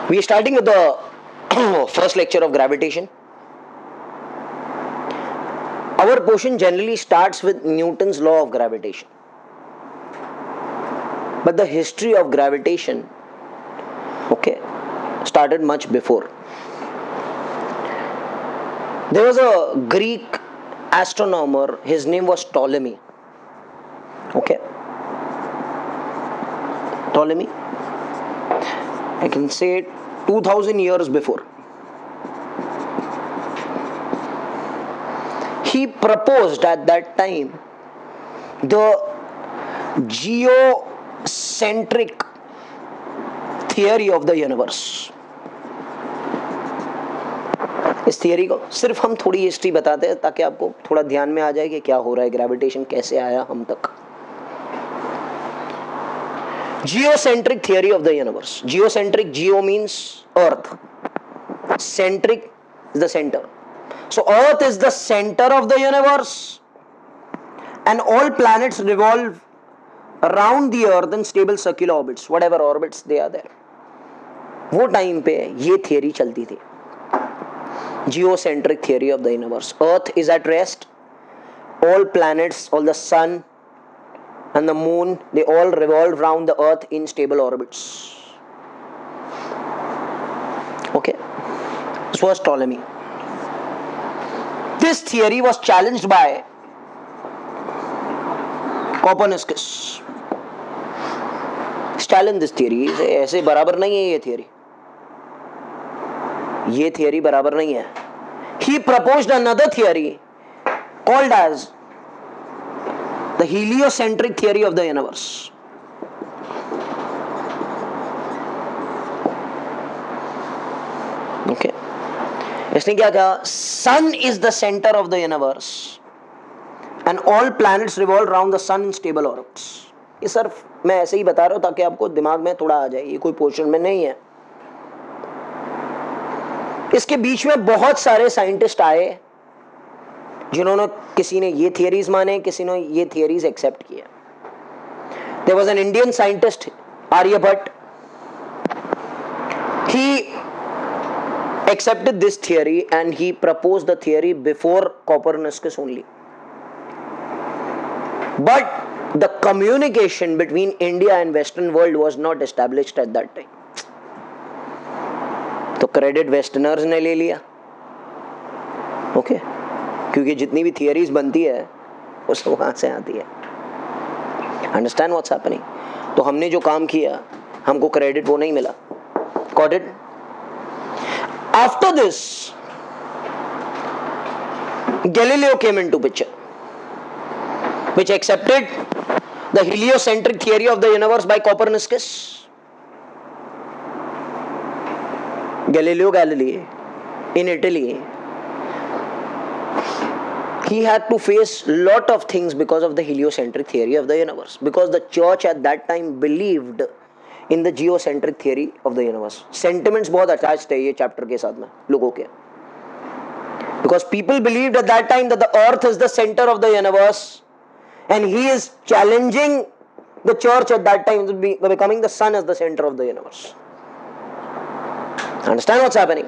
We are starting with the first lecture of gravitation. Our portion generally starts with Newton's law of gravitation. But the history of gravitation, started much before. There was a Greek astronomer, his name was Ptolemy. Ptolemy, I can say 2000 years before. He proposed at that time the geocentric theory of the universe. इस theory को सिर्फ हम थोड़ी history बताते हैं ताकि आपको थोड़ा ध्यान में आ जाए कि क्या हो रहा है, ग्रेविटेशन कैसे आया हम तक. Geocentric theory of the universe. Geocentric, geo means earth. Centric is the center. So earth is the center of the universe and all planets revolve around the earth in stable circular orbits, whatever orbits they are there. वो time पे ये theory चलती थी, geocentric theory of the universe. Earth is at rest, all planets, all the sun and the moon, they all revolve around the earth in stable orbits. This was Ptolemy. This theory was challenged by Copernicus. Challenge this theory. ऐसे बराबर नहीं है ये theory. ये theory बराबर नहीं है. He proposed another theory called as the heliocentric theory of the universe. इसने क्या कहा? Sun is the center of the universe and all planets revolve around the sun in stable orbits. ये सिर्फ मैं ऐसे ही बता रहा हूं ताकि आपको दिमाग में थोड़ा आ जाए, ये कोई पोर्शन में नहीं है. इसके बीच में बहुत सारे साइंटिस्ट आए जिन्होंने, किसी ने ये थियरीज माने, किसी ने ये थियरीज एक्सेप्ट किया. There was an Indian scientist, Aryabhat. He accepted this theory and he proposed the theory before Copernicus only. But the communication between India and Western world was not established at that time. तो credit westerners ने ले लिया. क्योंकि जितनी भी theories बनती है वो सब वहां से आती है. Understand what's happening? तो हमने जो काम किया हमको क्रेडिट वो नहीं मिला. Got it? After this Galileo came into picture, which accepted the heliocentric theory of the universe by Copernicus. Galileo Galilei in Italy, he had to face lot of things because of the heliocentric theory of the universe, because the church at that time believed in the geocentric theory of the universe. Sentiments बहुत attached है ये chapter के साथ में लोगों के, because people believed at that time that the earth is the center of the universe and he is challenging the church at that time to be becoming the sun as the center of the universe. Understand what's happening?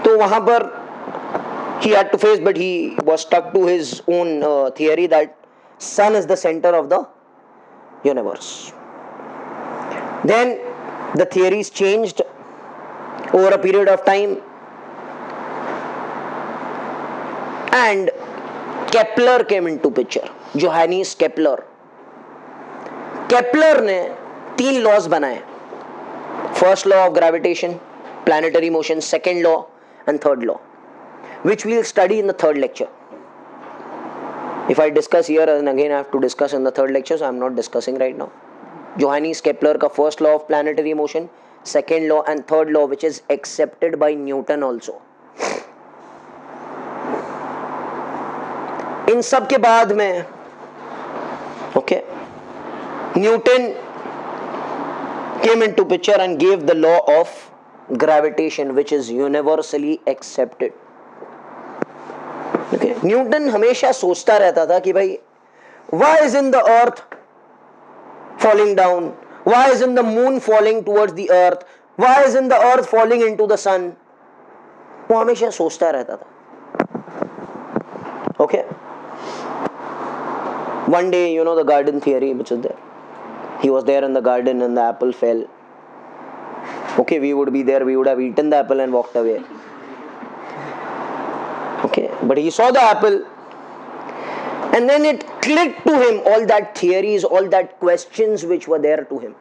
तो वहां पर he had to face, but he was stuck to his own theory that sun is the center of the universe. Then the theories changed over a period of time and Kepler came into picture. Johannes Kepler. Kepler ने 3 laws बनाए. First law of gravitation, planetary motion, second law and third law, which we will study in the third lecture. If I discuss here and again I have to discuss in the third lecture, so I am not discussing right now. Johannes Kepler का first law of planetary motion, second law and third law, which is accepted by Newton also. इन सब के बाद में Newton came into picture and gave the law of gravitation, which is universally accepted. Newton हमेशा सोचता रहता था कि भाई, why isn't the earth falling down? Why isn't the moon falling towards the earth? Why isn't the earth falling into the sun? वो हमेशा सोचता रहता था. Okay. One day, you know the garden theory which is there. He was there in the garden and the apple fell. Okay, we would be there, we would have eaten the apple and walked away. Okay, but he saw the apple and then it clicked to him, all that theories, all that questions which were there to him.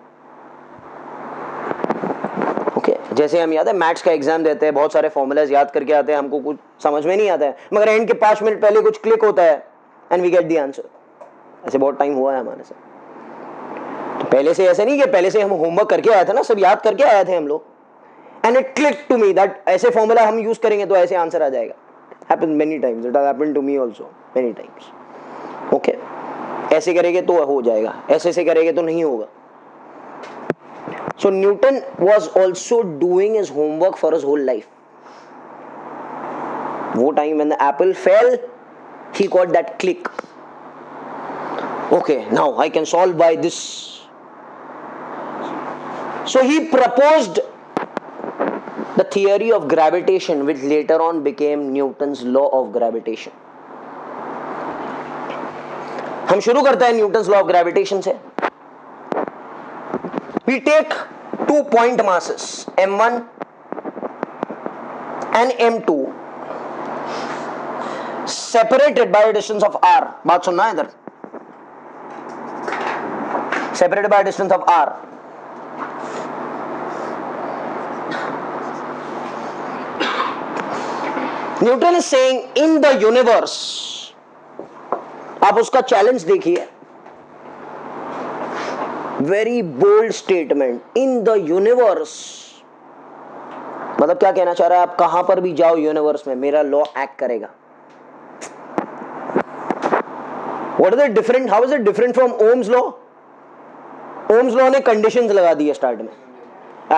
Okay, जैसे हम याद है maths का exam देते हैं, बहुत सारे formulas याद करके आते हैं, हमको कुछ समझ में नहीं आता है, मगर एंड के 5 मिनट पहले कुछ क्लिक होता है and we get the answer. ऐसे बहुत टाइम हुआ है हमारे साथ. तो पहले से ऐसे नहीं कि पहले से हम होमवर्क करके आए थे ना, सब याद करके आए थे हम लोग, and it click to me that ऐसे फॉर्मूला हम यूज करेंगे तो ऐसे आंसर आ जाएगा. Happened many times, it has happened to me also many times. Okay, ऐसे करेंगे तो हो जाएगा, ऐसे से करेंगे तो नहीं होगा. So Newton was also doing his homework for his whole life. वो time when the apple fell, he got that click. Okay, now I can solve by this. So he proposed the theory of gravitation, which later on became Newton's law of gravitation. हम शुरू करते हैं Newton's law of gravitation से. We take 2 point masses m1 and m2 separated by a distance of r. बात सुनना इधर. Separated by a distance of r. Newton is saying in the universe, आप उसका चैलेंज देखिए. Very bold statement. In the universe मतलब क्या कहना चाह रहा है, आप कहां पर भी जाओ यूनिवर्स में, मेरा लॉ एक्ट करेगा. What is it different, how is it different from Ohm's law? Ohm's law ने कंडीशंस लगा दी है स्टार्ट में.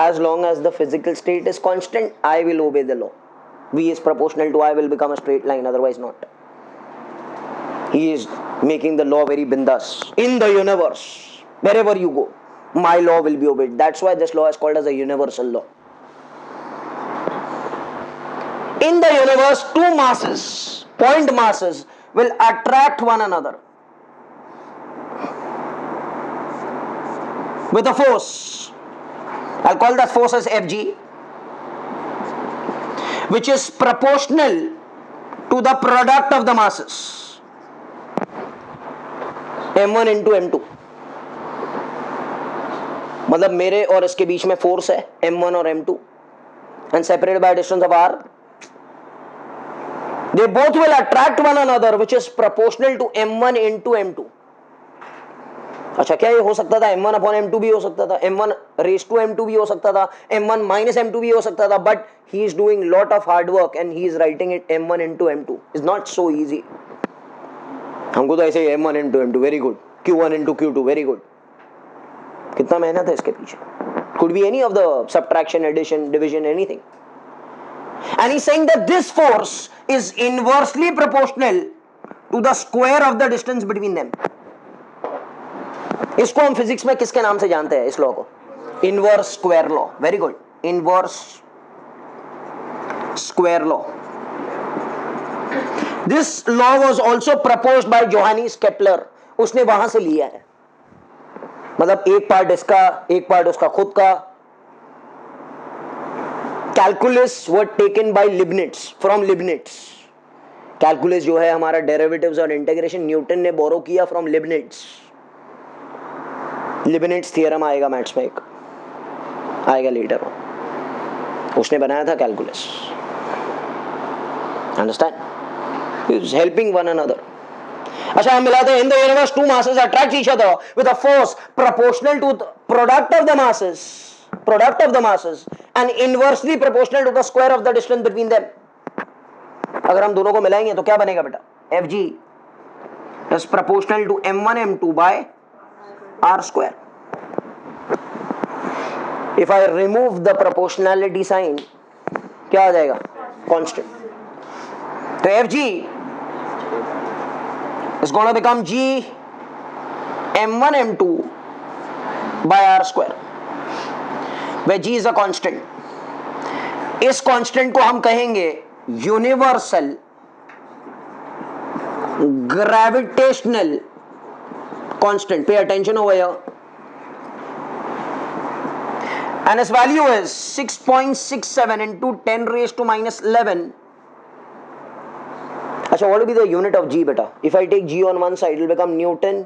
As long as the physical state is constant, I will obey the law. V is proportional to I will become a straight line, otherwise not. He is making the law very bindas. In the universe, wherever you go, my law will be obeyed. That's why this law is called as a universal law. In the universe, 2 masses, point masses, will attract one another with a force. I'll call that force as Fg, which is proportional to the product of the masses, m1 into m2. मतलब मेरे और इसके बीच में force है m1 और m2 and separated by a distance of r. They both will attract one another, which is proportional to m1 into m2. अच्छा, क्या ये हो सकता था m1 अपॉन m2 भी हो सकता था, m1 रेस टू m2 भी हो सकता था, m1 माइनस m2 भी हो सकता था, but he is doing lot of hard work and he is writing it m1 into m2. Is not so easy. हमको तो ऐसे m1 into m2 very good, q1 into q2 very good. कितना मेहनत है इसके पीछे. Could be any of the subtraction, addition, division, anything. And he's saying that this force is inversely proportional to the square of the distance between them. इसको हम physics में किसके नाम से जानते हैं, इस लॉ को? Inverse square law. Very good, inverse square law. This law was also proposed by Johannes Kepler. उसने वहां से लिया है, मतलब एक पार्ट इसका, एक पार्ट उसका खुद का. Calculus were taken by Leibniz, from Leibniz. Calculus जो है हमारा डेरिवेटिव्स और इंटीग्रेशन, न्यूटन ने बोरो किया फ्रॉम लिबनिट्स. लिबनिट्स थियरम आएगा मैथ्स में, एक आएगा लेटर ऑन. उसने बनाया था calculus. Understand? He is helping one another. अच्छा, हम मिलाते हैं. इन the universe 2 masses attract each other with a force proportional to the product of the masses and inversely proportional to the square of the distance between them. अगर हम दोनों को मिलाएंगे तो क्या बनेगा बेटा? Fg is proportional to m1 m2 by r square. If I remove the proportionality sign, क्या आ जाएगा? Constant. तो Fg is going to become G m1 m2 by r square, where g is a constant. इस constant को हम कहेंगे universal gravitational constant. Pay attention over here. And its value is 6.67 into 10 raised to minus 11. Achha, what will be the unit of g beta? If I take g on one side, it will become Newton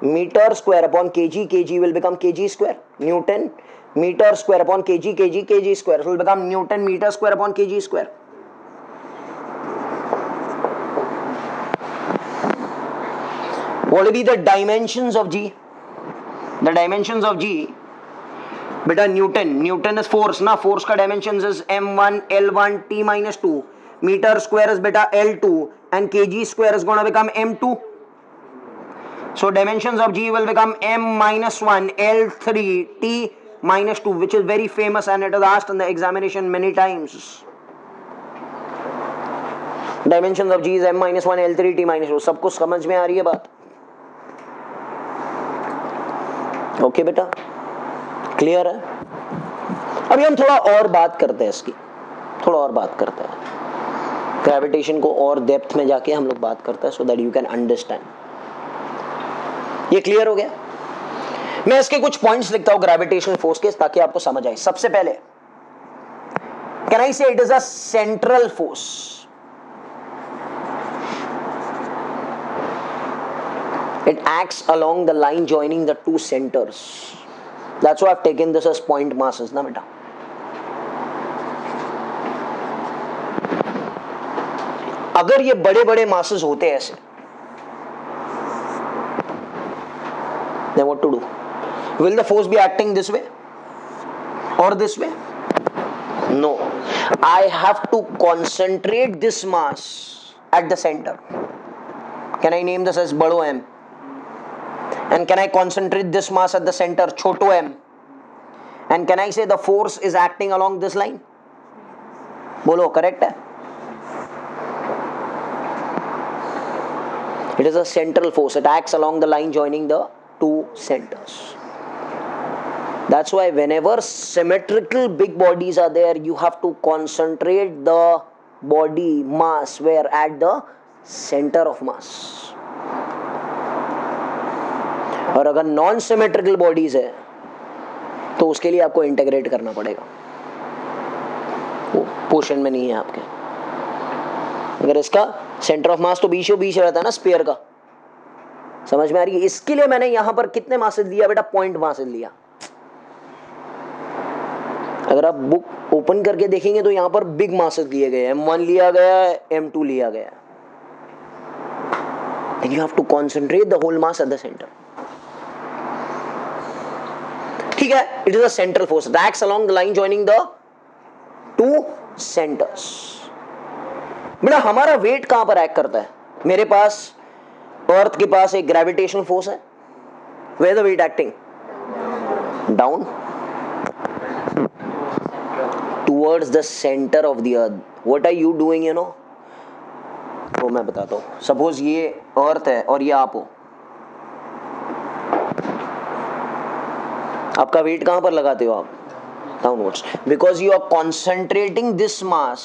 meter square upon kg. Kg will become kg square. Newton meter square upon kg. Kg square. So it will become Newton meter square upon kg square. What will be the dimensions of g? The dimensions of g, beta, Newton is force na, force ka dimensions is m1 l1 t minus 2, meter square is beta l2, and kg square is going to become m2. So dimensions of g will become m minus 1 l3 t minus 2, which is very famous and it is asked in the examination many times. Dimensions of g is m minus 1 l3 t minus 2. सबको समझ में आ रही है बात? Okay बेटा, clear है? अभी हम थोड़ा और बात करते हैं इसकी, थोड़ा और बात करते हैं ग्रेविटेशन को, और डेप्थ में जाके हम लोग बात करते हैं, so that you can understand. ये क्लियर हो गया? मैं इसके कुछ पॉइंट्स लिखता हूं ग्रेविटेशनल फोर्स के, ताकि आपको समझ आए. सबसे पहले, कैन आई से it is a central force. It acts along the line joining the two centers. That's why I've taken this as point masses, ना बेटा. अगर ये बड़े बड़े masses होते ऐसे, then what to do? Will the force be acting this way or this way? No. I have to concentrate this mass at the center. Can I name this as बड़ो m? And can I concentrate this mass at the center, छोटो m? And can I say the force is acting along this line? बोलो, correct है? It is a central force. It acts along the line joining the two centers. That's why whenever symmetrical big bodies are there, you have to concentrate the body mass where at the center of mass. और अगर non symmetrical bodies है तो उसके लिए आपको integrate करना पड़ेगा, वो पोर्शन में नहीं है आपके. अगर इसका सेंटर ऑफ मास तो बीच रहता है ना स्फीयर का, समझ में आ रही है? इसके लिए मैंने यहां पर कितने मासेस लिया बेटा? पॉइंट मासेस लिया. अगर आप बुक ओपन करके देखेंगे तो यहां पर बिग मासेस लिए गए, m1 लिया गया है, m2 लिया गया है. Then you have to concentrate the whole mass at the center. ठीक है, it is a central force that acts along the line joining the two centers. बेटा हमारा वेट कहां पर एक्ट करता है? मेरे पास अर्थ के पास एक ग्रेविटेशनल फोर्स है. Where the weight acting? Down towards the center of the earth. What are you doing, you know? तो मैं बताता हूं. सपोज ये अर्थ है और ये आप हो. आपका वेट कहां पर लगाते हो आप? Downwards. Because you are concentrating this mass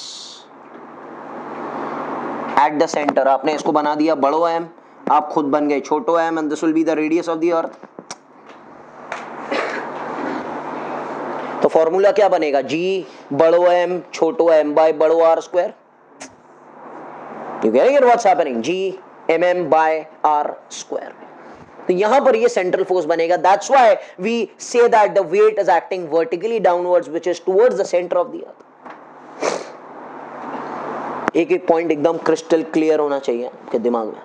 at the centre. आपने इसको बना दिया बड़ो एम, आप खुद बन गए छोटो M, and this will be the radius of the earth. तो फॉर्मूला क्या बनेगा? जी बड़ो एम छोटो एम बाय बड़ो R square. You getting it what's happening? G M M by R square. तो यहां पर ये सेंट्रल फोर्स बनेगा. That's why we say that the weight is acting vertically downwards which is towards the centre of the earth. एक एक point एकदम crystal clear होना चाहिए आपके दिमाग में.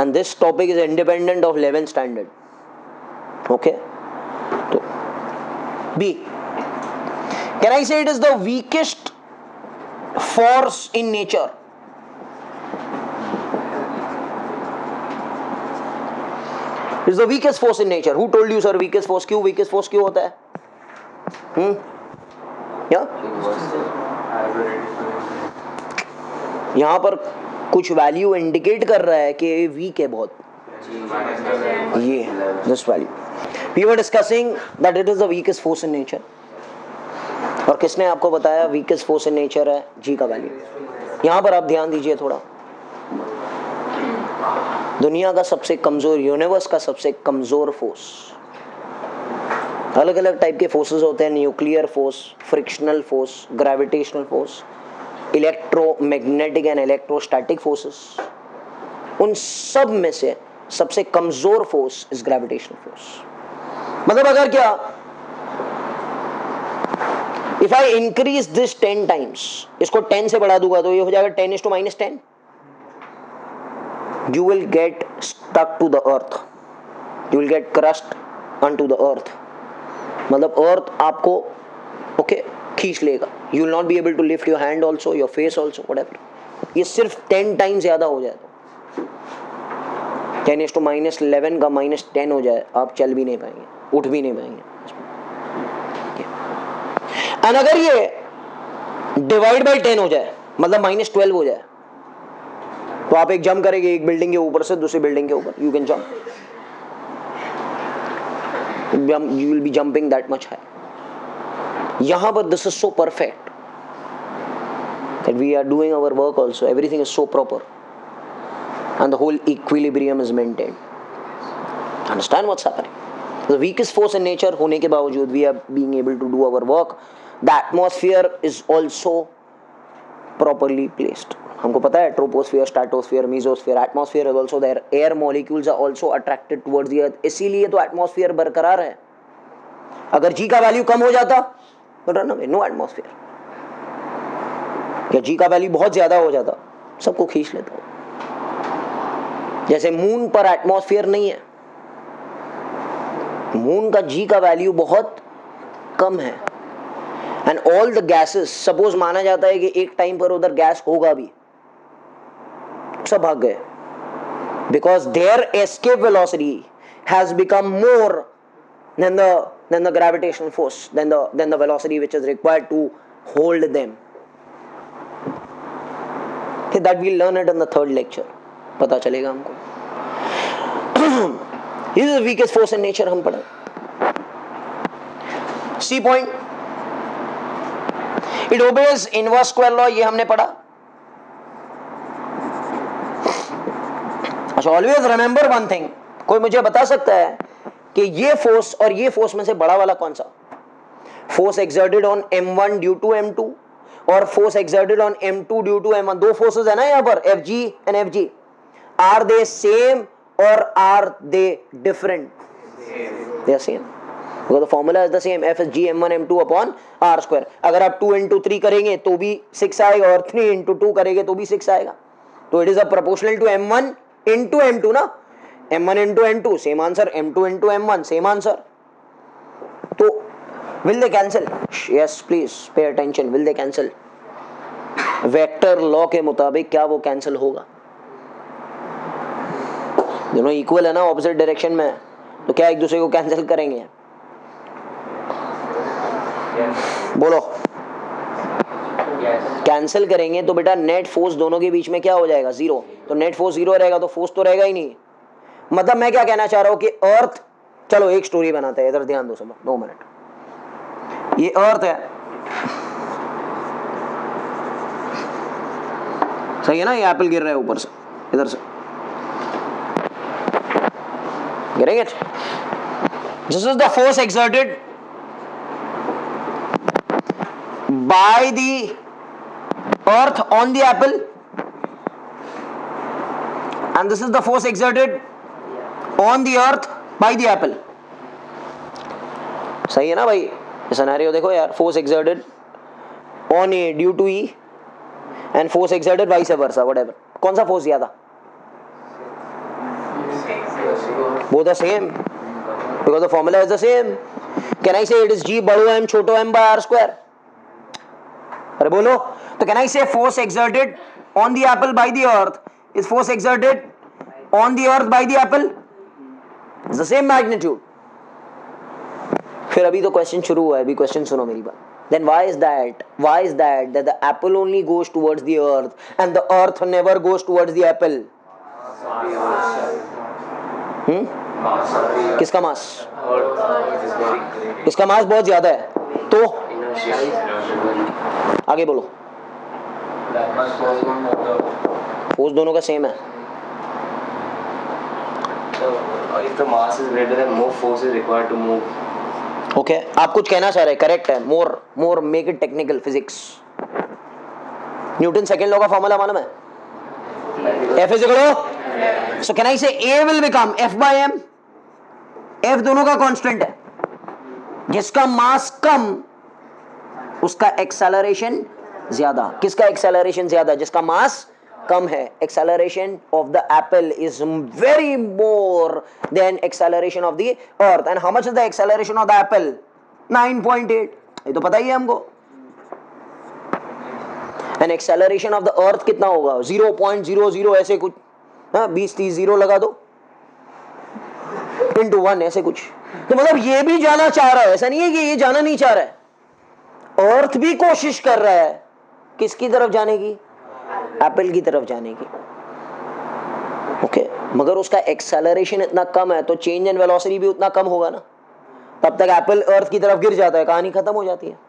And this topic is independent of 11th standard. Okay, तो B, can I से it is the weakest force in nature? It is the weakest force in nature. Who told you, sir, weakest force? क्यों weakest force क्यों होता है? यहाँ पर कुछ value indicate कर रहा है कि वीक है बहुत. ये this value we were discussing that it is the weakest force in nature. और किसने आपको बताया वीकेस्ट फोर्स इन नेचर है जी का वैल्यू. यहां पर आप ध्यान दीजिए थोड़ा. दुनिया का सबसे कमजोर, यूनिवर्स का सबसे कमजोर फोर्स, अलग अलग टाइप के फोर्सेस होते हैं. Nuclear force, frictional force, gravitational force, electromagnetic and electrostatic forces. उन सब में से सबसे कमजोर फोर्स इज ग्रेविटेशनल फोर्स. मतलब अगर क्या if I increase this 10 times, इसको 10 से बढ़ा दूंगा तो ये हो जाएगा 10⁻10. You will get stuck to the earth. You will get crushed onto the earth. मतलब earth आपको खींच लेगा. You will not be able to lift your hand also, your face also, whatever. ये सिर्फ 10 टाइम्स ज्यादा हो जाए तो 10⁻11 का -10 हो जाए, आप चल भी नहीं पाएंगे, उठ भी नहीं पाएंगे. एंड अगर ये डिवाइड बाई 10 हो जाए, मतलब -12 हो जाए, तो आप एक जंप करेंगे एक बिल्डिंग के ऊपर से दूसरी बिल्डिंग के ऊपर. You can jump, you will be jumping that much high. यहां पर this is so perfect that we are doing our work also. Everything is so proper and the whole equilibrium is maintained. Understand what's happening. The weakest force in nature होने के बावजूद we are being able to do our work. The atmosphere is also properly placed. हमको पता है troposphere, stratosphere, mesosphere, atmosphere is also there. Air molecules are also attracted towards the earth. इसीलिए तो atmosphere बरकरार है. अगर जी का वैल्यू कम हो जाता तो रन अवे, नो एटमॉस्फेयर. या जी का वैल्यू बहुत ज्यादा हो जाता, सबको खींच लेता. जैसे मून पर एटमॉस्फेयर नहीं है, मून का जी का वैल्यू बहुत कम है. And all the gases, suppose माना जाता है कि एक टाइम पर उधर गैस होगा भी, सब भाग गए because their escape velocity has become more than the gravitational force, than the velocity which is required to hold them. Okay, that we'll learn it in the third lecture. पता चलेगा हमको. This is the weakest force in nature. हम पढ़ा. C point. It obeys inverse square law. ये हमने पढ़ा. अच्छा, always remember one thing. कोई मुझे बता सकता है कि ये फोर्स और ये फोर्स में से बड़ा वाला कौन सा? Force exerted on M1 due to M2 और force exerted on M2 due to M1. दो फोर्सेस है ना यहाँ पर, Fg and Fg. Are they same और are they different? They are same. because the formula is the same. F is G m1 m2 upon r square. अगर आप 2 into 3 करेंगे तो भी 6 आएगा और 3 into 2 करेंगे तो भी 6 आएगा. तो it is a proportional to m1 into m2 ना. m1 into m2 same answer, m2 into m1 same answer. तो will they cancel? Yes, please pay attention. Will they cancel? Vector law के मुताबिक क्या वो कैंसिल होगा? दोनों equal है ना, ऑपोजिट डायरेक्शन में, तो क्या एक दूसरे को कैंसिल करेंगे? बोलो. कैंसिल करेंगे तो बेटा नेट फोर्स दोनों के बीच में क्या हो जाएगा? जीरो. तो नेट फोर्स जीरो रहेगा तो फोर्स तो रहेगा ही नहीं. मतलब मैं क्या कहना चाह रहा हूं कि अर्थ, चलो एक स्टोरी बनाते हैं, इधर ध्यान दो सब 2 मिनट. ये अर्थ है, सही है ना? ये एप्पल गिर रहा है ऊपर से, इधर से गिरेंगे. This is the force exerted by the earth on the apple and this is the force exerted on the earth by the apple. सही है ना भाई? ये सिनेरियो देखो यार, force exerted on A due to E and force exerted vice versa, whatever. कौन सा force ज्यादा? both are same because the formula is the same. Can I say it is G बड़ो m छोटो m by r square? अरे बोलो. तो can I से force exerted on the Apple by the earth is force exerted on the earth by the Apple, is the same magnitude. फिर अभी तो question शुरू हुआ है, अभी क्वेश्चन सुनो मेरी बात. Then why is that that the apple only goes towards the earth and the earth never goes towards the apple? किसका मास? इसका मास बहुत ज्यादा है, तो आगे बोलो। फोर्स दोनों का सेम है। If the mass is greater, then more force is required to move. Okay, आप कुछ कहना चाह रहे हैं, करेक्ट है। More make it technical physics. Newton second law का फॉर्मूला मालूम है? F is equal to, so can I say A will become F by m? F दोनों का कांस्टेंट है, जिसका मास कम उसका एक्सेलरेशन ज्यादा। किसका एक्सेलरेशन ज्यादा? जिसका मास कम है। Acceleration of the Apple is very more than acceleration of the earth. And how much is the acceleration of the Apple? 9.8। ये तो पता ही है हमको। एंड एक्सेलरेशन ऑफ द अर्थ कितना होगा? 0.00 ऐसे कुछ, 20-30 जीरो लगा दो into 1 ऐसे कुछ। तो मतलब ये भी जाना चाह रहा है, ऐसा नहीं है कि ये जाना नहीं चाह रहा है। अर्थ भी कोशिश कर रहा है किसकी तरफ जाने की? एप्पल की तरफ जाने की। ओके, मगर उसका एक्सेलरेशन इतना कम है तो चेंज इन वेलोसिटी भी उतना कम होगा ना। तब तक एप्पल अर्थ की तरफ गिर जाता है, कहानी खत्म हो जाती है।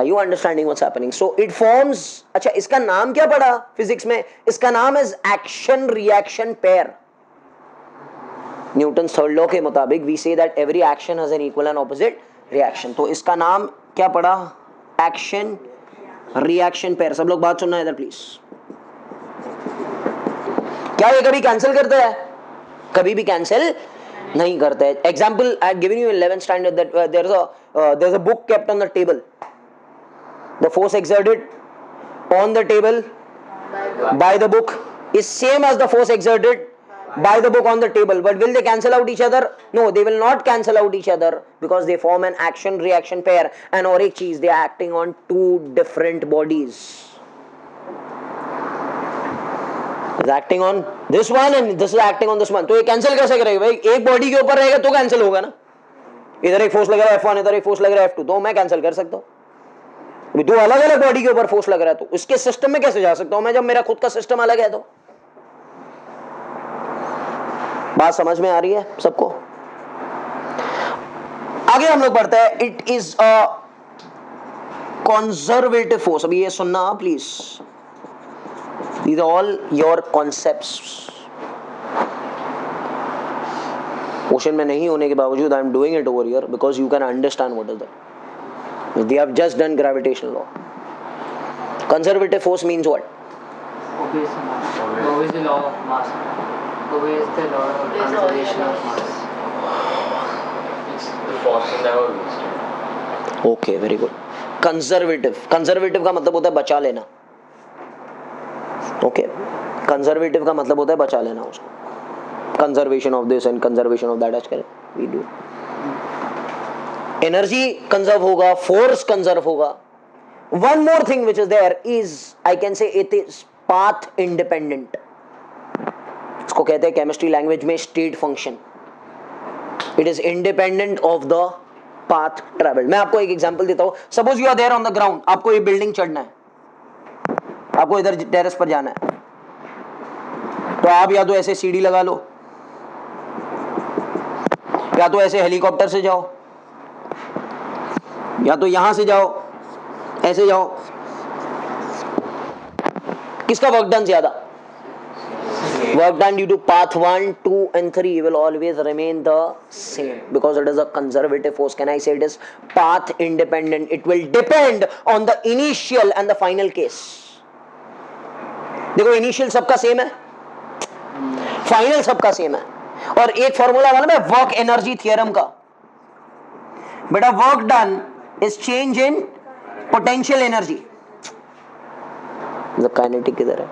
Are you understanding what's happening? So it forms, अच्छा इसका नाम क्या पड़ा फिजिक्स में? इसका नाम है action reaction pair. Newton's third law के मुताबिक we say that every action has an equal and opposite reaction. तो इसका नाम क्या पड़ा? Action reaction pair. सब लोग बात सुनना इधर प्लीज। क्या ये कभी कैंसिल करता है? कभी भी कैंसिल नहीं करता है। Example I have given you in 11th standard that there is a book kept on the table. The force exerted on the table by the book is same as the force exerted by the book on the table. But will they cancel out each other? No, they will not cancel out each other because they form an action reaction pair. And और एक चीज, they are acting on two different bodies. Is acting on this one and this is acting on this one. तो ये cancel कैसे करेगा भाई? एक body के ऊपर रहेगा तो cancel होगा ना। इधर एक फोर्स लग रहा है F1, इधर एक फोर्स लग रहा है F2, तो मैं कैंसिल कर सकता हूँ। दो अलग अलग बॉडी के ऊपर फोर्स लग रहा है तो उसके सिस्टम में कैसे जा सकता हूं मैं जब मेरा खुद का सिस्टम अलग है? तो बात समझ में आ रही है सबको? आगे हम लोग बढ़ते हैं। It is a conservative force. अभी ये सुनना please, these are all your concepts. Question में नहीं होने के बावजूद I am doing it over here because you can understand what is that. They have just done gravitational law. Conservative force means what? Obeys the law of mass. Obeys the law of conservation of mass. It's the force is never wasted. Okay, very good. Conservative. Conservative का मतलब होता है बचा लेना। Okay. Conservative का मतलब होता है बचा लेना उसको। Conservation of this and conservation of that as करें। We do. एनर्जी कंजर्व होगा, फोर्स कंजर्व होगा। One more thing which is there is, I can say it is path independent. इसको कहते हैं केमिस्ट्री लैंग्वेज में state function. It is independent of the path travelled. मैं आपको एक example देता हूं। Suppose you are there on the ground, आपको ये बिल्डिंग चढ़ना है, आपको इधर टेरेस पर जाना है, तो आप या तो ऐसे सीढ़ी लगा लो या तो ऐसे हेलीकॉप्टर से जाओ या तो यहां से जाओ, ऐसे जाओ। किसका वर्क डन ज्यादा? Work done due to path 1, 2 and 3 will always remain the same because it is a conservative force. Can I say it is path independent? It will depend on the initial and the final case. देखो initial सबका same है, final सबका same है। और एक formula मालूम है work energy theorem का? बेटा work done is change in potential energy. The kinetic किधर है?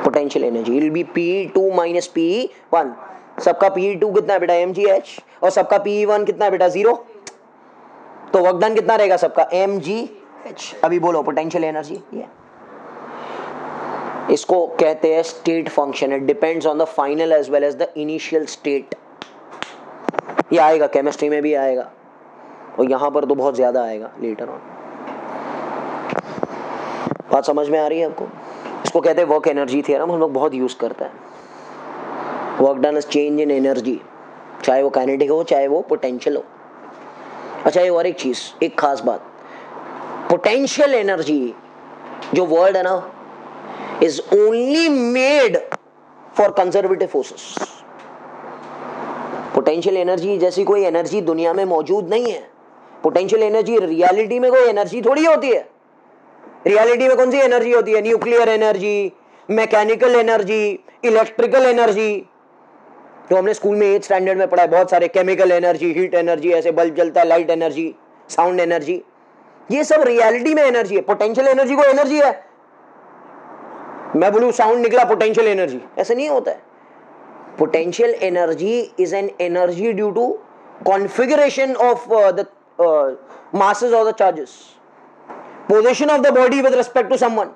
Potential energy will be Pe2 minus Pe1. सबका Pe2 कितना है बेटा? mgh। और सबका Pe1 कितना है बेटा? 0। तो वर्क डन कितना रहेगा सबका? mgh। अभी बोलो पोटेंशियल एनर्जी। ये इसको कहते हैं state function. It depends on the final as well as the initial state. ये आएगा केमिस्ट्री में भी आएगा और यहां पर तो बहुत ज्यादा आएगा लेटर ऑन। बात समझ में आ रही है आपको? इसको कहते हैं वर्क एनर्जी थ्योरम, हम लोग बहुत यूज करते हैं। Work done is change in energy, चाहे वो काइनेटिक हो चाहे वो पोटेंशियल हो। अच्छा, ये और एक चीज, एक खास बात, पोटेंशियल एनर्जी जो वर्ड है ना is only made for conservative forces. Potential energy जैसी कोई एनर्जी दुनिया में मौजूद नहीं है। पोटेंशियल एनर्जी, रियलिटी में कोई एनर्जी थोड़ी होती है। रियलिटी में कौन सी एनर्जी होती है? Nuclear energy, mechanical energy, electrical energy, जो हमने स्कूल में 8th स्टैंडर्ड में पढ़ा है, बहुत सारे, केमिकल एनर्जी, हीट एनर्जी, ऐसे बल्ब जलता है, लाइट एनर्जी, साउंड एनर्जी, ये सब रियलिटी में एनर्जी है। पोटेंशियल एनर्जी को एनर्जी है, मैं बोलूं साउंड निकला पोटेंशियल एनर्जी, ऐसे नहीं होता है। Potential energy is an energy due to configuration of the masses और the charges, position of the body with respect to someone.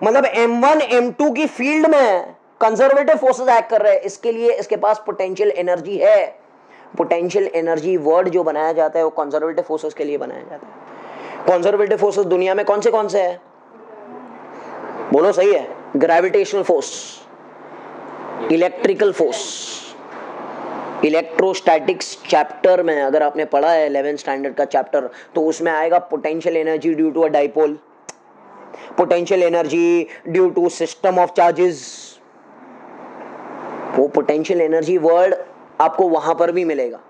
मतलब M1 M2 की फील्ड में कंजर्वेटिव फोर्सेस एक्ट कर रहे हैं, इसके लिए इसके पास पोटेंशियल एनर्जी है। पोटेंशियल एनर्जी वर्ड जो बनाया जाता है वो कंजर्वेटिव फोर्सेस के लिए बनाया जाता है। कंजर्वेटिव फोर्सेस दुनिया में कौन से हैं? बोलो सही है। Gravitational force, electrical force, electrostatics chapter में अगर आपने पढ़ा है 11th स्टैंडर्ड का चैप्टर, तो उसमें आएगा potential energy due to a dipole, potential energy due to system of charges. वो पोटेंशियल एनर्जी वर्ड आपको वहां पर भी मिलेगा।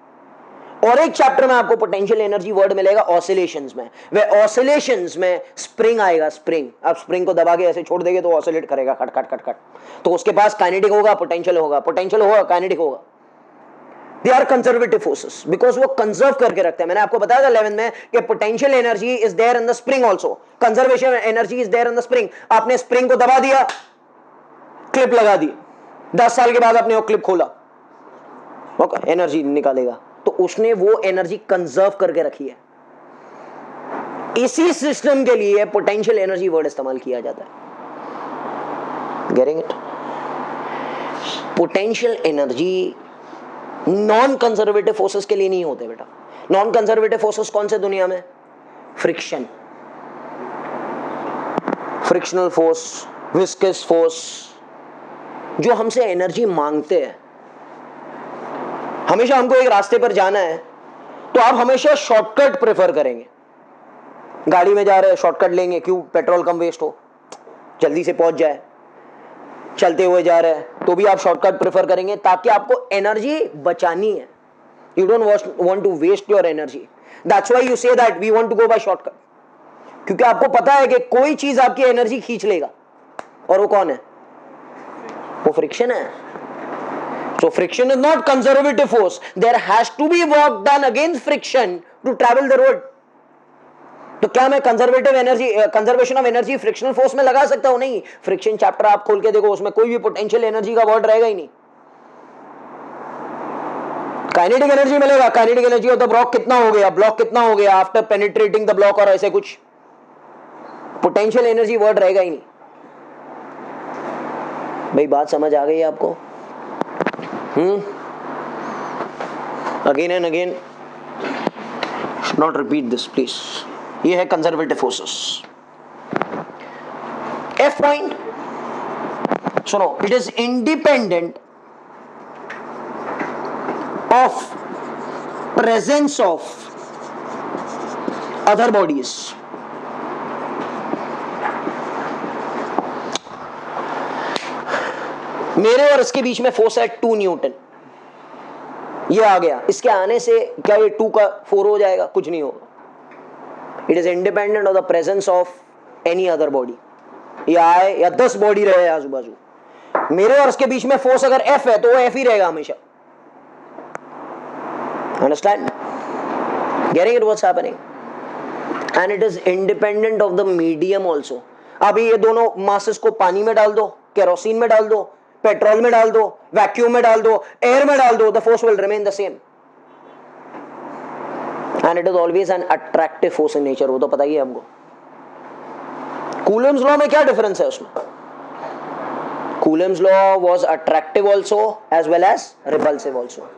और एक चैप्टर में आपको पोटेंशियल एनर्जी वर्ड मिलेगा ऑसिलेशंस में। वे ऑसिलेशंस में स्प्रिंग आएगा, स्प्रिंग। आप स्प्रिंग को दबा के ऐसे छोड़ देंगे तो ऑसिलेट करेगा, खट खट खट खट। तो उसके पास काइनेटिक होगा, पोटेंशियल होगा, पोटेंशियल होगा, काइनेटिक होगा। They are conservative forces because वो कंजर्व करके रखते हैं। मैंने आपको बताया था 11th में कि potential energy is there in the spring also, conservation energy is there in the spring. आपने स्प्रिंग को दबा दिया, क्लिप लगा दी, 10 साल के बाद आपने वो क्लिप खोला, ओके, एनर्जी निकालेगा। तो उसने वो एनर्जी कंजर्व करके रखी है। इसी सिस्टम के लिए पोटेंशियल एनर्जी वर्ड इस्तेमाल किया जाता है। Getting it? Potential energy non conservative forces के लिए नहीं होते बेटा। नॉन कंजर्वेटिव फोर्सेस कौन से दुनिया में? Friction, frictional force, viscous force, जो हमसे एनर्जी मांगते हैं। हमेशा हमको एक रास्ते पर जाना है तो आप हमेशा शॉर्टकट प्रेफर करेंगे। गाड़ी में जा रहे हैं, शॉर्टकट लेंगे, क्यों? पेट्रोल कम वेस्ट हो, जल्दी से पहुंच जाए। चलते हुए जा रहे हैं तो भी आप शॉर्टकट प्रेफर करेंगे ताकि आपको एनर्जी बचानी है। You don't want to waste your energy, that's why you say that we want to go by shortcut, क्योंकि आपको पता है कि कोई चीज आपकी एनर्जी खींच लेगा, और वो कौन है? वो फ्रिक्शन है। So friction is not conservative force. There has to be work done against friction to travel the road. तो क्या मैं conservative energy, conservation of energy frictional force में लगा सकता हूं? नहीं। फ्रिक्शन चैप्टर आप खोल के देखो, उसमें कोई भी पोटेंशियल एनर्जी का वर्ड रहेगा ही नहीं। काइनेटिक एनर्जी मिलेगा, kinetic energy of the block कितना हो गया, ब्लॉक कितना हो गया आफ्टर पेनिट्रेटिंग द ब्लॉक, और ऐसे कुछ। पोटेंशियल एनर्जी वर्ड रहेगा ही नहीं। भाई बात समझ आ गई आपको? Again and again, not repeat this please. ये है कंजर्वेटिव फोर्सेस। एफ पॉइंट सुनो, it is independent of presence of other bodies. मेरे और इसके बीच में फोर्स है 2 न्यूटन। ये आ गया, इसके आने से क्या ये 2 का 4 हो जाएगा? कुछ नहीं होगा। It is independent of the presence of any other body. ये आए या 10 बॉडी रहे आजू बाजू, मेरे और इसके बीच में फोर्स अगर F है तो वो F ही रहेगा हमेशा। Understand? Getting it what's happening? And it is independent of the medium also. अभी ये दोनों मासेस को पानी में डाल दो, केरोसिन में डाल दो, पेट्रोल में डाल दो, वैक्यूम में डाल दो, एयर में डाल दो, the force will remain the same. And it is always an attractive force in nature, वो तो पता ही है हमको। कूलम्स लॉ में क्या डिफरेंस है उसमें? Coulomb's law was attractive also as well as repulsive also.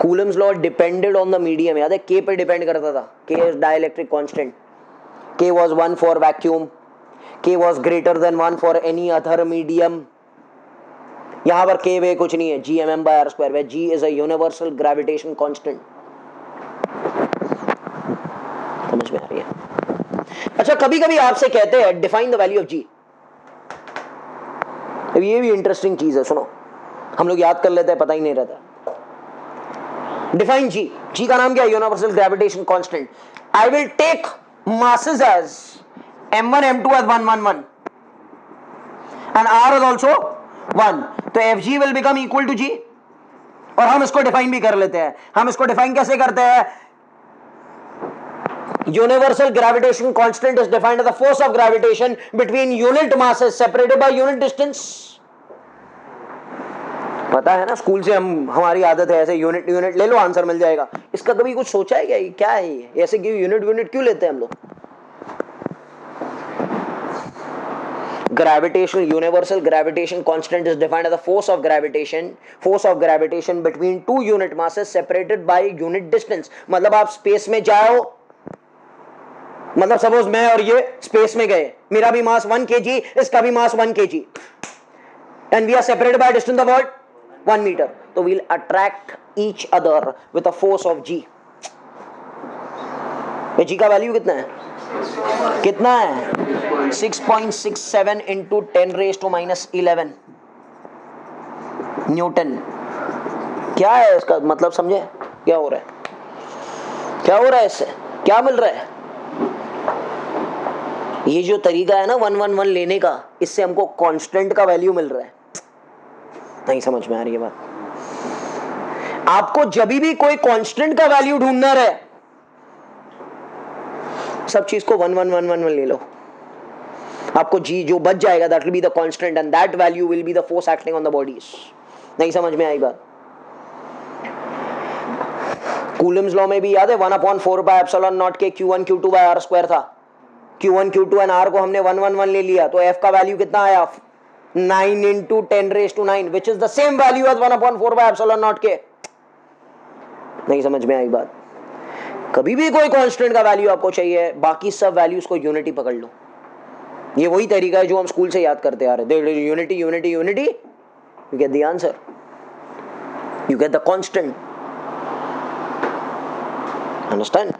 Coulomb's law depended on the medium. याद है, के पे डिपेंड करता था। K is dielectric constant, K was 1 for vacuum, K was greater than 1 for any other medium, यहां पर के वे कुछ नहीं है, G M M by R square, where G is a universal gravitation constant. समझ में आ रही है? अच्छा, कभी कभी आपसे कहते हैं डिफाइन द वैल्यू ऑफ जी। ये भी इंटरेस्टिंग चीज है, सुनो, हम लोग याद कर लेते हैं, पता ही नहीं रहता। डिफाइन जी, जी का नाम क्या है? Universal gravitation constant. I will take masses as m1 m2 as 1 1 1 and r is also 1, तो fg will become equal to g। और हम इसको डिफाइन भी कर लेते हैं। हम इसको डिफाइन कैसे करते हैं? Universal gravitation constant is defined as the force of gravitation between unit masses separated by unit distance. पता है ना, स्कूल से हम, हमारी आदत है ऐसे यूनिट यूनिट ले लो आंसर मिल जाएगा। इसका कभी कुछ सोचा है क्या? ये क्या है? ये ऐसे क्यों यूनिट यूनिट क्यों लेते हैं हम लोग? Gravitational universal gravitation constant is defined as the force of gravitation between two unit masses separated by unit distance। मतलब आप स्पेस में जाओ, मतलब सपोज मैं और ये स्पेस में गए, मेरा भी मास 1 kg, इसका भी मास 1 kg, and we are separated by a distance of what? 1 meter, तो we'll attract each other with a force of g। g का वैल्यू कितना है? कितना है? 6.67 इंटू 10⁻⁻11 न्यूटन। क्या है इसका मतलब, समझे? क्या हो रहा है? क्या हो रहा है इससे? क्या मिल रहा है? ये जो तरीका है ना 111 लेने का, इससे हमको कांस्टेंट का वैल्यू मिल रहा है। नहीं समझ में आ रही है बात? आपको जब भी कोई कांस्टेंट का वैल्यू ढूंढना रहे, सब चीज को 11111 ले लो, आपको जी जो बच जाएगा that will be the constant and that value will be the force acting on the bodies. नहीं समझ में आई बात? कूलम्स लॉ में भी याद है 1/4πε0 के Q1 Q2 bye R square था। Q1 Q2 एंड आर को हमने 111 ले लिया, तो F का वैल्यू कितना आया? 9 into 10⁻⁹ which is the same value as 1/4πε0 के। नहीं समझ में आई बात? कभी भी कोई कांस्टेंट का वैल्यू आपको चाहिए, बाकी सब वैल्यूज को यूनिटी पकड़ लो। ये वही तरीका है जो हम स्कूल से याद करते आ रहे हैं। Unity unity unity, you get the answer, you get the constant. Understand?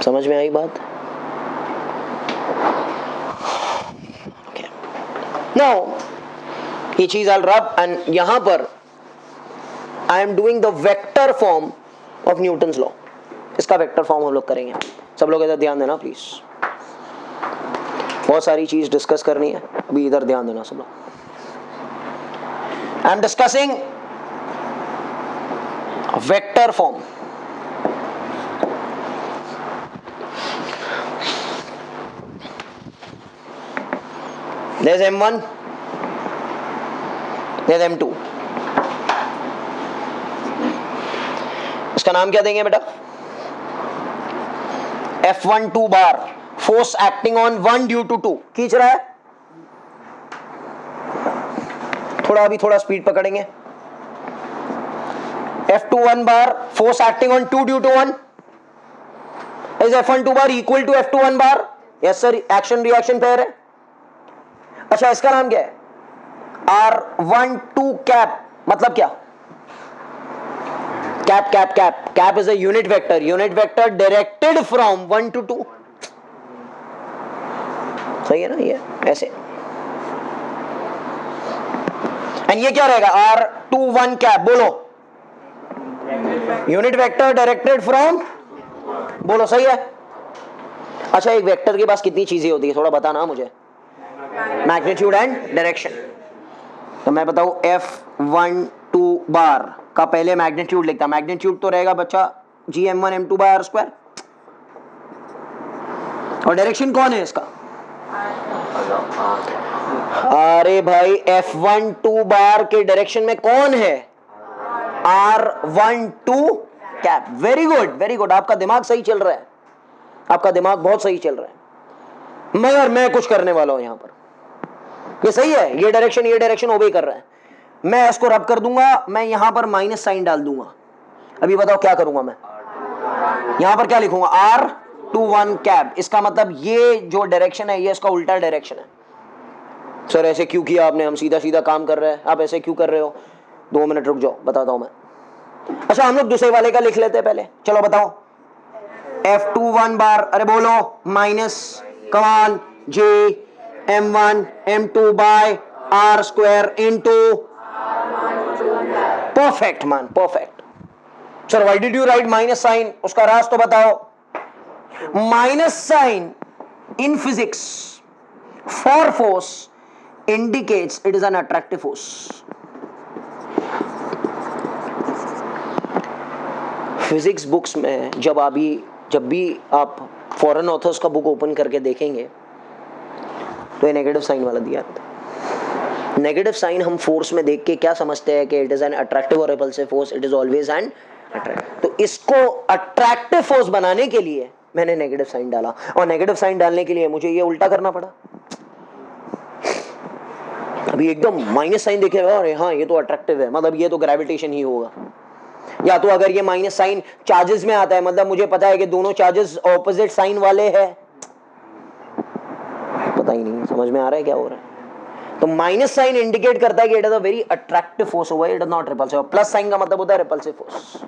समझ में आई बात? नाउ ये चीज I'll rub, एंड यहां पर आई am doing the vector form of Newton's law. इसका वेक्टर फॉर्म हम लोग करेंगे। सब लोग इधर ध्यान देना प्लीज, बहुत सारी चीज डिस्कस करनी है, अभी इधर ध्यान देना सब लोग। I am discussing vector form. There's M1, there's M2। इसका नाम क्या देंगे बेटा? F12 bar, force acting on 1 due to 2। खींच रहा है थोड़ा, अभी थोड़ा स्पीड पकड़ेंगे। F21 bar, force acting on 2 due to 1। Is F12 bar equal to F21 bar? Yes sir, action reaction pair है। अच्छा, इसका नाम क्या है? R12 कैप, मतलब क्या? Cap cap cap, cap is a unit vector directed from 1 to 2। सही है ना ये? ऐसे। एंड ये क्या रहेगा? R21 कैप, बोलो। यूनिट वेक्टर डायरेक्टेड फ्रॉम, बोलो सही है। अच्छा, एक वेक्टर के पास कितनी चीजें होती है थोड़ा बताना मुझे? Magnitude and direction. तो मैं बताऊं F12 बार का पहले मैग्नीट्यूड लिखता। मैग्नीट्यूड तो रहेगा बच्चा GM1 M2 by R square, और डायरेक्शन कौन है इसका? अरे भाई, F12 बार के डायरेक्शन में कौन है? R12 cap. Very good very good, आपका दिमाग सही चल रहा है, आपका दिमाग बहुत सही चल रहा है। मगर मैं कुछ करने वाला हूं यहां पर। ये सही है, ये डायरेक्शन ओबे कर रहा है। मैं इसको रब कर दूंगा, मैं यहां पर माइनस साइन डाल दूंगा। अभी बताओ क्या करूंगा मैं? यहां पर क्या लिखूंगा? F21 कैप, इसका मतलब ये जो डायरेक्शन है ये इसका उल्टा डायरेक्शन है। सर ऐसे क्यों किया आपने, हम सीधा सीधा काम कर रहे हैं, आप ऐसे क्यों कर रहे हो? 2 मिनट रुक जाओ, बताता हूं मैं। अच्छा हम लोग दूसरे वाले का लिख लेते हैं पहले, चलो बताओ। F21 बार, अरे बोलो, minus come on G M1 M2 by R square into, perfect man, perfect. Sir why did you write minus sign, उसका राज तो बताओ। Minus sign in physics for force indicates it is an attractive force. Physics books में जब भी आप foreign authors का book open करके देखेंगे तो ये नेगेटिव साइन वाला दिया रहता है। नेगेटिव साइन हम फोर्स में देख के क्या समझते हैं कि इट इज एन अट्रैक्टिव और repulsive force, it is always an attractive. तो इसको अट्रैक्टिव फोर्स बनाने के लिए मैंने नेगेटिव साइन डाला, और नेगेटिव साइन डालने के लिए मुझे ये उल्टा करना पड़ा। अभी एकदम माइनस साइन देखेगा और हाँ ये तो अट्रैक्टिव है, मतलब ये तो ग्रेविटेशन ही होगा। या तो अगर ये माइनस साइन चार्जेस में आता है, मतलब मुझे पता है कि दोनों चार्जेस ऑपोजिट साइन वाले हैं, पता ही नहीं समझ में आ रहा है क्या हो रहा है। तो माइनस साइन इंडिकेट करता है कि it is a very attractive force होगा, it is not repulsive. Plus sign का मतलब होता है repulsive force.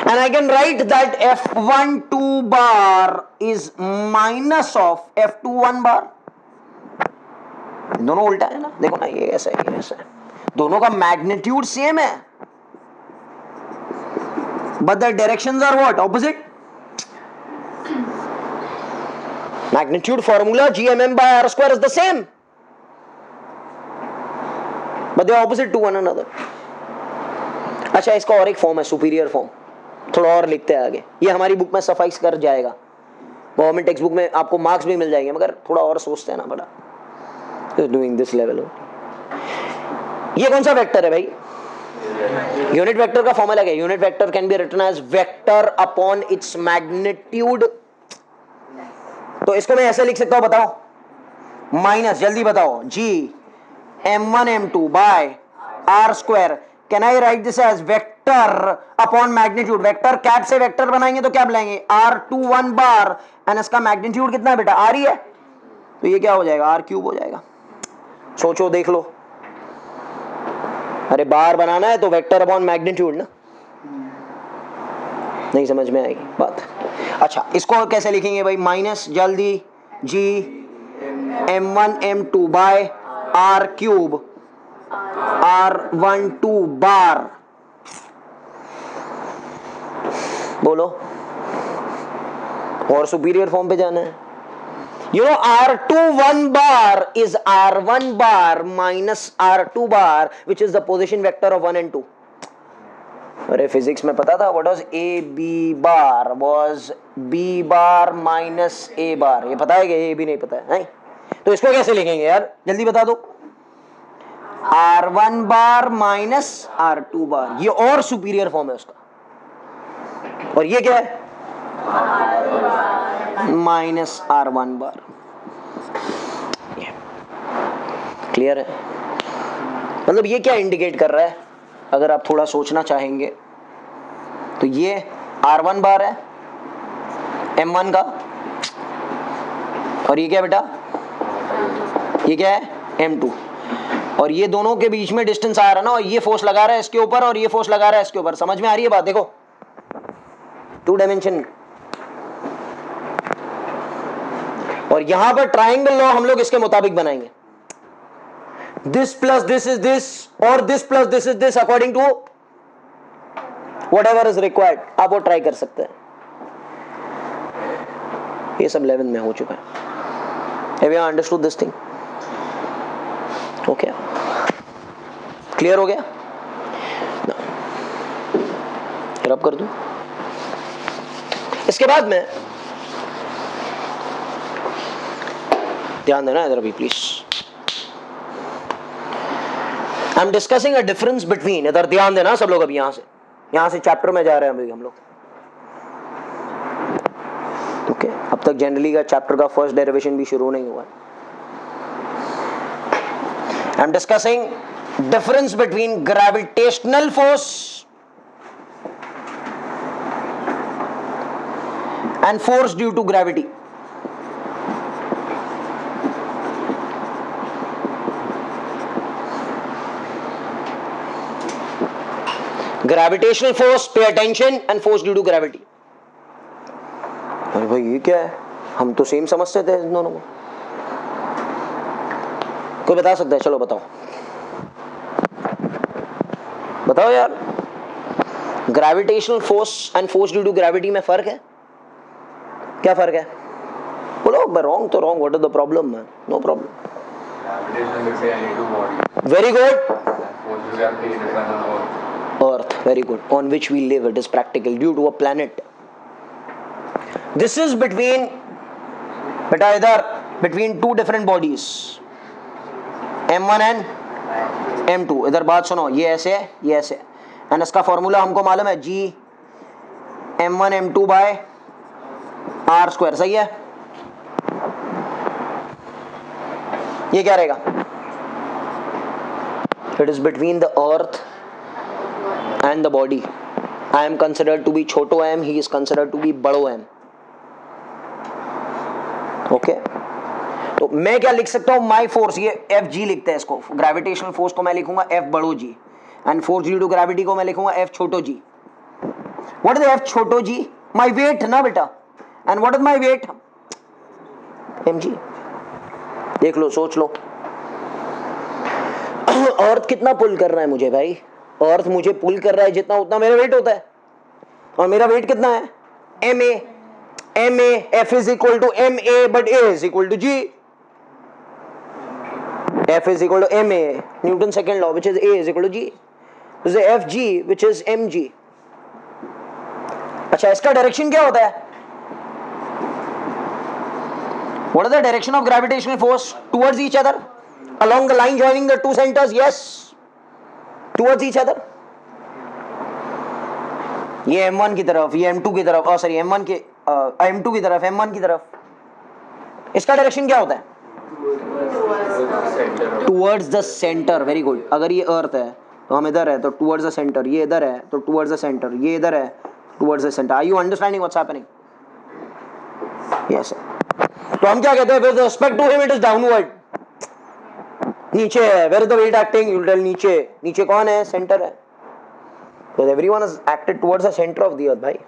And I can write that F12 bar is minus of F21 bar. दोनों उल्टा है ना, देखो ना, ये ऐसा है, ये ऐसा है, दोनों का मैग्नीट्यूड सेम है but the directions are what, opposite. Magnitude formula GMM by R square is the same but they are opposite to one another. अच्छा इसका और एक फॉर्म है, सुपीरियर फॉर्म, थोड़ा और लिखते हैं आगे, ये हमारी बुक में सफाइस कर जाएगा, गवर्नमेंट टेक्स्ट बुक में आपको मार्क्स भी मिल जाएंगे, मगर थोड़ा और सोचते हैं ना बड़ा डूइंग दिस लेवल। ये कौन सा वेक्टर है भाई? यूनिट वेक्टर का फॉर्मूला क्या है? Unit vector can be written as vector upon its magnitude. तो इसको मैं ऐसे लिख सकता हूं, बताओ, माइनस, जल्दी बताओ, G M1 M2 by R square. Can I write this as vector upon magnitude? Vector cap से वेक्टर बनाएंगे तो क्या बनाएंगे, R21 बार, एंड इसका मैग्नीट्यूड कितना है बेटा, R ही है, तो ये क्या हो जाएगा, R क्यूब हो जाएगा। सोचो, देख लो, अरे बार बनाना है तो वेक्टर अपॉन मैग्नीट्यूड ना, नहीं समझ में आएगी बात। अच्छा इसको कैसे लिखेंगे भाई, माइनस, जल्दी, G M1 M2 by R cube R12 bar, बोलो, और सुपीरियर फॉर्म पे जाना है। You know R21 bar is R1 bar minus R2 bar, which is the position vector of 1 and 2. अरे फिजिक्स में पता था, what was A B bar was B bar minus A bar, ये पता है कि ये भी नहीं पता है, तो इसको कैसे लिखेंगे यार, जल्दी बता दो। R1 बार माइनस R2 बार, ये और सुपीरियर फॉर्म है उसका, और ये क्या है, माइनस R1 बार। क्लियर है? मतलब ये क्या इंडिकेट कर रहा है, अगर आप थोड़ा सोचना चाहेंगे तो ये R1 बार है M1 का, और ये क्या बेटा, ये क्या है, M2, और ये दोनों के बीच में डिस्टेंस आ रहा है ना, और ये फोर्स लगा रहा है इसके ऊपर और ये फोर्स लगा रहा है इसके ऊपर। समझ में आ रही है बात? देखो 2 डायमेंशन, और यहां पर ट्राइंगल लॉ हम लोग इसके मुताबिक बनाएंगे, this plus this is this और this plus this is this according to whatever is required. आप वो ट्राई कर सकते हैं, ये सब 11 में हो चुका है। Have you understood this thing? Okay, clear हो गया? रब कर दूं। इसके बाद में ध्यान देना इधर भी please, I am discussing a difference between, इधर ध्यान देना सब लोग, अभी यहां से चैप्टर में जा रहे हैं अभी हम लोग। ओके, अब तक जनरली का चैप्टर का फर्स्ट डेरिवेशन भी शुरू नहीं हुआ है। I am discussing difference between gravitational force and force due to gravity. Gravitational force, pay attention, and force due to gravity. अरे भाई ये क्या है, हम तो सेम समझते थे इन दोनों को. कोई बता सकता है? चलो बताओ बताओ यार. Gravitational force and force due to gravity में फर्क है? क्या फर्क है? बोलो. रॉन्ग तो wrong. What is the problem man? No problem. Very good. Earth, very good. On which we live, it is practical due to a planet. This is between two different bodies, M1 and M2. इधर बात सुनो, ये ऐसे है, ये ऐसे है, and इसका फॉर्मूला हमको मालूम है, G M1 M2 by R square. सही है? ये क्या रहेगा? It is between the earth and the body. I am considered to be छोटो m, he is considered to be बड़ो m. ओके तो मैं क्या लिख सकता हूं? माई फोर्स, ये एफ जी लिखते हैं इसको. ग्रेविटेशनल फोर्स को मैं लिखूंगा एफ बड़ो G, and force due to gravity को मैं लिखूंगा एफ छोटो जी. व्हाट इज एफ छोटो जी? माई वेट ना बेटा. And what is my weight? M G. देख लो, सोच लो. अर्थ कितना पुल कर रहा है मुझे भाई? अर्थ मुझे पुल कर रहा है जितना, उतना मेरा वेट होता है. और मेरा वेट कितना है? M A. M A, F is equal to M A, but A is equal to G. F is equal to M A, Newton second law, which is A is equal to G. F G which is M G. अच्छा, इसका direction क्या होता है? What is the direction of gravitational force towards each other? Along the line joining the two centers, yes, towards each other. ये M1 की तरफ, ये M2 की तरफ, सॉरी M1 के M2 की तरफ, M1 की तरफ. इसका डायरेक्शन क्या होता है? Towards the center. Very good. अगर ये अर्थ है तो हम इधर है तो towards the center. ये इधर है तो towards the center. ये इधर है towards the center. Are you understanding what's happening? Yes. तो हम क्या कहते हैं? With respect to him, it is downward. नीचे है. Where is the weight acting? You will tell नीचे. नीचे कौन है? Center है. Because everyone is acted towards the center of the earth, भाई.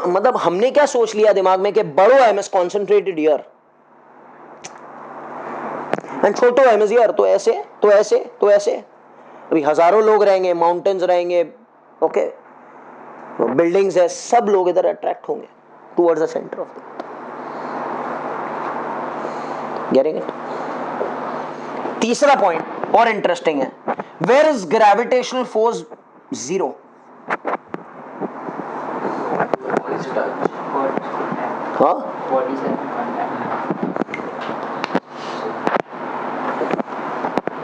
मतलब हमने क्या सोच लिया दिमाग में कि बड़ो M is concentrated here and छोटो एम इज हियर. तो ऐसे तो ऐसे तो ऐसे. अभी हजारों लोग रहेंगे, माउंटेन्स रहेंगे, ओके, बिल्डिंग्स है, सब लोग इधर अट्रैक्ट होंगे towards the centre of the. Getting it? तीसरा पॉइंट और इंटरेस्टिंग है. Where is gravitational force zero? हाँ, Body से contact.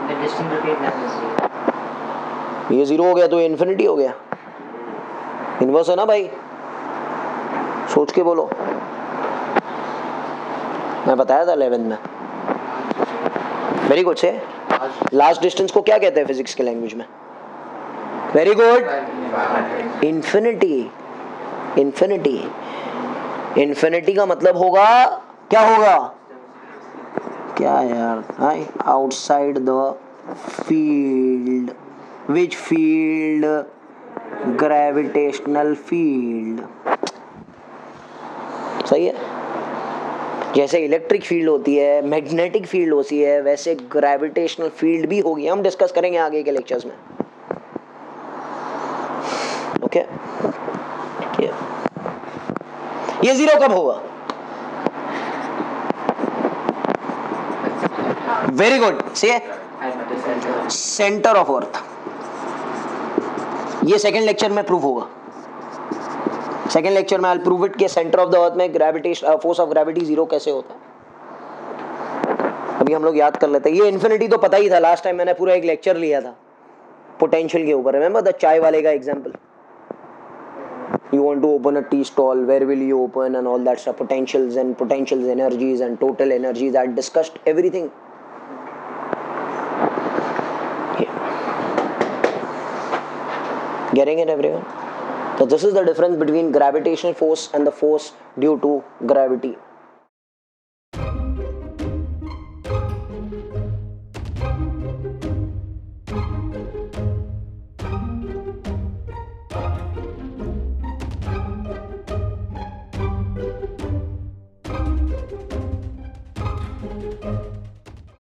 The distance between them is zero. ये जीरो हो गया तो ये इन्फिनिटी हो गया. इनवर्स है ना भाई? सोच के बोलो. मैं बताया था 11th में. Very good. से लास्ट डिस्टेंस को क्या कहते हैं फिजिक्स के लैंग्वेज में? Very good. Infinity. Infinity. Infinity का मतलब होगा क्या? होगा क्या यार? Outside the field. Which field? Gravitational field. सही है? जैसे इलेक्ट्रिक फील्ड होती है, मैग्नेटिक फील्ड होती है, वैसे ग्रेविटेशनल फील्ड भी होगी. हम डिस्कस करेंगे आगे के लेक्चर्स में. ओके. ये जीरो कब होगा? Very good. से सेंटर ऑफ अर्थ. ये सेकेंड लेक्चर में प्रूव होगा. सेकेंड लेक्चर में आई विल प्रूव इट कि सेंटर ऑफ द अर्थ में gravitation force of gravity zero कैसे होता है. अभी हम लोग याद कर लेते हैं. ये इन्फिनिटी तो पता ही था. लास्ट टाइम मैंने पूरा एक लेक्चर लिया था पोटेंशियल के ऊपर. रिमेंबर द चाय वाले का example. You want to open a tea stall, where will you open and all that stuff, potentials, energies and total energies. I discussed everything. Yeah. Getting it, everyone? So this is the difference between gravitational force and the force due to gravity.